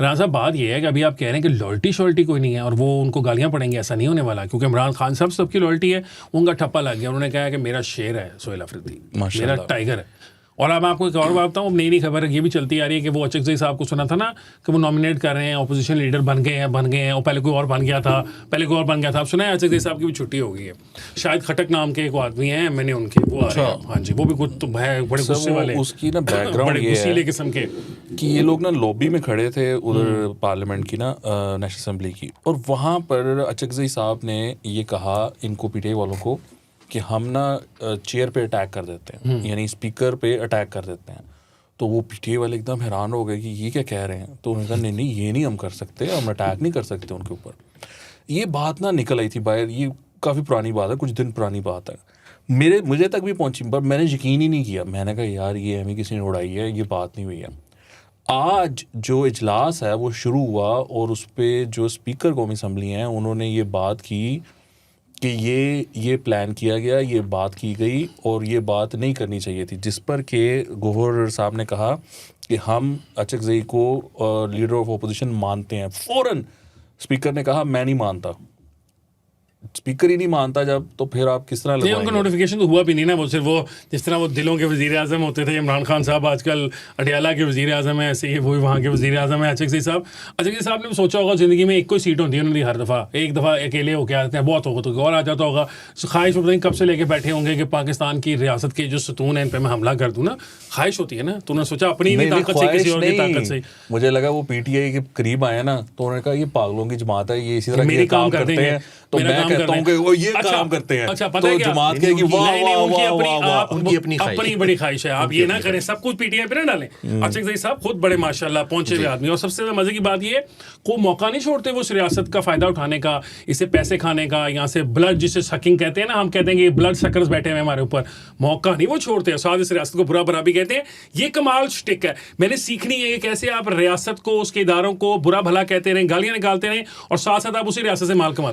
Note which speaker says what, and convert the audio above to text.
Speaker 1: رانا صاحب بات یہ ہے کہ ابھی آپ کہہ رہے ہیں کہ لائلٹی شالٹی کوئی نہیں ہے اور وہ ان کو گالیاں پڑیں گے، ایسا نہیں ہونے والا، کیونکہ عمران خان صاحب سب کی لائلٹی ہے، ان کا ٹھپا لگ گیا، انہوں نے کہا کہ میرا شیر ہے سہیل افریدی، میرا ٹائگر ہے۔ اور اب آپ کو ایک اور بات بتاؤں، اب نئی خبر یہ بھی چلتی آ رہی ہے کہ وہ اچک زئی صاحب کو سنا تھا نا کہ وہ نامینیٹ کر رہے ہیں، اپوزیشن لیڈر بن گئے ہیں، اور پہلے کوئی اور بن گیا تھا، اب سنا ہے اچک زئی صاحب کی بھی چھٹی ہو گئی ہے، شاید کھٹک نام کے ایک آدمی ہیں، میں نے ان کے وہ ہاں جی، وہ بھی کچھ تو ہے بڑے غصے والے،
Speaker 2: اس کی نا بیک گراؤنڈ
Speaker 1: بڑے غصیلے قسم کے،
Speaker 2: کہ یہ لوگ نا لوبی میں کھڑے تھے ادھر پارلیمنٹ کی نا نیشنل اسمبلی کی، اور وہاں پر اچک زئی صاحب نے یہ کہا ان کو پی ٹی آئی والوں کو کہ ہم نا چیئر پہ اٹیک کر دیتے ہیں، یعنی اسپیکر پہ اٹیک کر دیتے ہیں۔ تو وہ پی ٹی آئی والے ایک دم حیران ہو گئے کہ یہ کیا کہہ رہے ہیں، تو انہوں نے کہا نہیں یہ نہیں ہم کر سکتے، ہم اٹیک نہیں کر سکتے ان کے اوپر۔ یہ بات نا نکل آئی تھی باہر، یہ کافی پرانی بات ہے، کچھ دن پرانی بات ہے، مجھے تک بھی پہنچی، پر میں نے یقین ہی نہیں کیا، میں نے کہا یار یہ ہمیں کسی نے اڑائی ہے، یہ بات نہیں ہوئی ہے۔ آج جو اجلاس ہے وہ شروع ہوا اور اس پہ جو اسپیکر قومی اسمبلی ہیں انہوں نے یہ بات کی کہ یہ پلان کیا گیا، یہ بات کی گئی اور یہ بات نہیں کرنی چاہیے تھی، جس پر کہ گورنر صاحب نے کہا کہ ہم اچک زئی کو لیڈر آف اپوزیشن مانتے ہیں۔ فوراً اسپیکر نے کہا میں نہیں مانتا، اسپیکر ہی نہیں مانتا جب، تو پھر آپ کس طرح
Speaker 1: نہیں، ان کا نوٹیفیکیشن تو ہوا بھی نہیں نا، وہ صرف وہ جس طرح وہ دلوں کے وزیر اعظم ہوتے تھے عمران خان صاحب، آج کل اڈیالہ کے وزیر اعظم ہیں، ایسے ہی وہی وہاں کے وزیر اعظم ہیں اچک زئی صاحب نے سوچا ہوگا زندگی میں ایک کوئی سیٹ ہوتی ہے انہوں نے ہر دفعہ، ایک دفعہ اکیلے ہو کے آتے ہیں، بہت ہوگا تو اور آ جاتا ہوگا، خواہش پتہ نہیں کب سے لے کے بیٹھے ہوں گے کہ پاکستان کی ریاست کے جو ستون ہیں ان پہ میں حملہ کر دوں نا، خواہش ہوتی ہے نا، تو انہوں نے سوچا اپنی بھی طاقت سے کسی اور کی طاقت سے،
Speaker 2: مجھے لگا وہ پی ٹی آئی کے قریب آئے نا تو انہوں نے کہا یہ پاگلوں کی جماعت ہے، یہ اسی طرح کے کام کرتے ہیں، تو میں کہتا ہوں کہ وہ یہ کام کرتے ہیں، تو جماعت کے
Speaker 1: اپنی بڑی خواہش ہے، آپ یہ نہ کریں، سب کچھ پی ٹی آئی پہ نہ ڈالیں۔ اچک زئی صاحب خود بڑے ماشاء اللہ پہنچے ہوئے آدمی، اور سب سے زیادہ مزے کی بات یہ ہے کو موقع نہیں چھوڑتے وہ اس ریاست کا فائدہ اٹھانے کا، اسے پیسے کھانے کا، یہاں سے بلڈ جسے سکنگ کہتے ہیں نا، ہم کہتے ہیں کہ بلڈ سکرز بیٹھے ہوئے ہمارے اوپر، موقع نہیں وہ چھوڑتے، ساتھ اس ریاست کو برا بھی کہتے ہیں۔ یہ کمال شٹک ہے، میں نے سیکھنی ہے کہ کیسے آپ ریاست کو، اس کے اداروں کو برا بھلا کہتے رہیں، گالیاں نکالتے رہیں اور ساتھ ساتھ آپ اسی ریاست سے مال کماتے ہیں۔